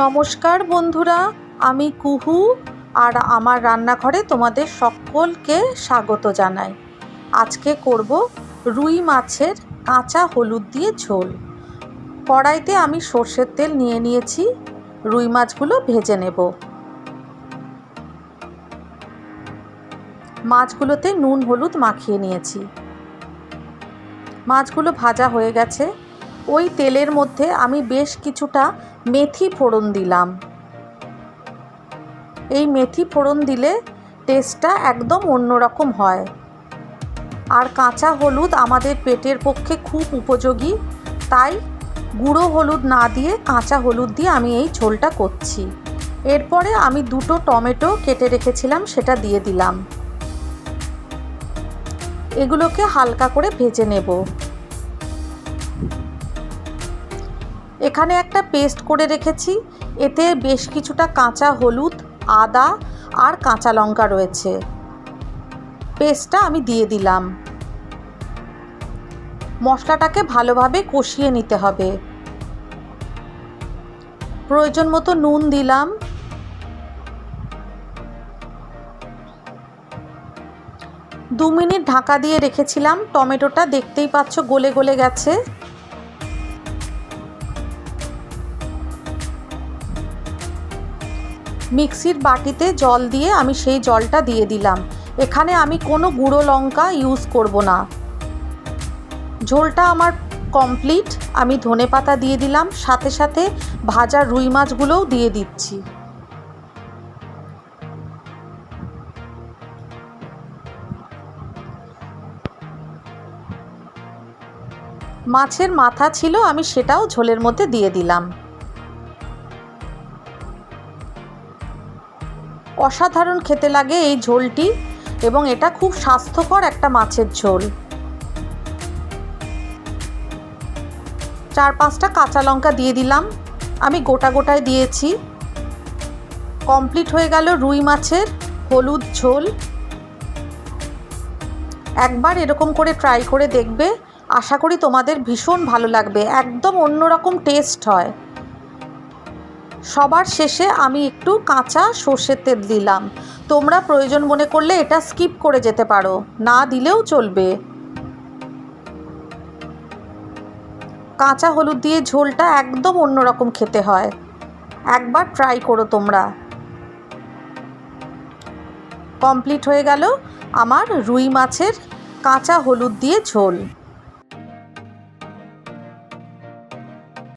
নমস্কার বন্ধুরা, আমি কুহু আর আমার রান্নাঘরে তোমাদের সকলকে স্বাগত জানাই। আজকে করব রুই মাছের কাঁচা হলুদ দিয়ে ঝোল। কড়াইতে আমি সর্ষের তেল নিয়ে নিয়েছি, রুই মাছগুলো ভেজে নেব। মাছগুলোতে নুন হলুদ মাখিয়ে নিয়েছি। মাছগুলো ভাজা হয়ে গেছে। ওই তেলের মধ্যে আমি বেশ কিছুটা মেথি ফোড়ন দিলাম। এই মেথি ফোড়ন দিলে টেস্টটা একদম অন্যরকম হয়। আর কাঁচা হলুদ আমাদের পেটের পক্ষে খুব উপযোগী, তাই গুঁড়ো হলুদ না দিয়ে কাঁচা হলুদ দিয়ে আমি এই ঝোলটা করছি। এরপরে আমি 2টো টমেটো কেটে রেখেছিলাম, সেটা দিয়ে দিলাম। এগুলোকে হালকা করে ভেজে নেব। এখানে একটা পেস্ট করে রেখেছি, এতে বেশ কিছুটা কাঁচা হলুদ, আদা আর কাঁচা লঙ্কা রয়েছে। পেস্টটা আমি দিয়ে দিলাম। মশলাটাকে ভালোভাবে কষিয়ে নিতে হবে। প্রয়োজন মতো নুন দিলাম। দু মিনিট ঢাকা দিয়ে রেখেছিলাম। টমেটোটা দেখতেই পাচ্ছ গলে গলে গেছে। মিক্সির বাটিতে জল দিয়ে আমি সেই জলটা দিয়ে দিলাম। এখানে আমি কোনো গুঁড়ো লঙ্কা ইউজ করব না। ঝোলটা আমার কমপ্লিট। আমি ধনেপাতা দিয়ে দিলাম, সাথে সাথে ভাজা রুই মাছগুলোও দিয়ে দিচ্ছি। মাছের মাথা ছিল, আমি সেটাও ঝোলের মধ্যে দিয়ে দিলাম। অসাধারণ খেতে লাগে এই ঝোলটি, এবং এটা খুব স্বাস্থ্যকর একটা মাছের ঝোল। 4-5টা কাঁচা লঙ্কা দিয়ে দিলাম, আমি গোটা গোটায় দিয়েছি। কমপ্লিট হয়ে গেল রুই মাছের হলুদ ঝোল। একবার এরকম করে ট্রাই করে দেখবে, আশা করি তোমাদের ভীষণ ভালো লাগবে। একদম অন্যরকম টেস্ট হয়। সবার শেষে আমি একটু কাঁচা সর্ষের তেল দিলাম। তোমরা প্রয়োজন মনে করলে এটা স্কিপ করে যেতে পারো, না দিলেও চলবে। কাঁচা হলুদ দিয়ে ঝোলটা একদম অন্যরকম খেতে হয়। একবার ট্রাই করো তোমরা। কমপ্লিট হয়ে গেল আমার রুই মাছের কাঁচা হলুদ দিয়ে ঝোল।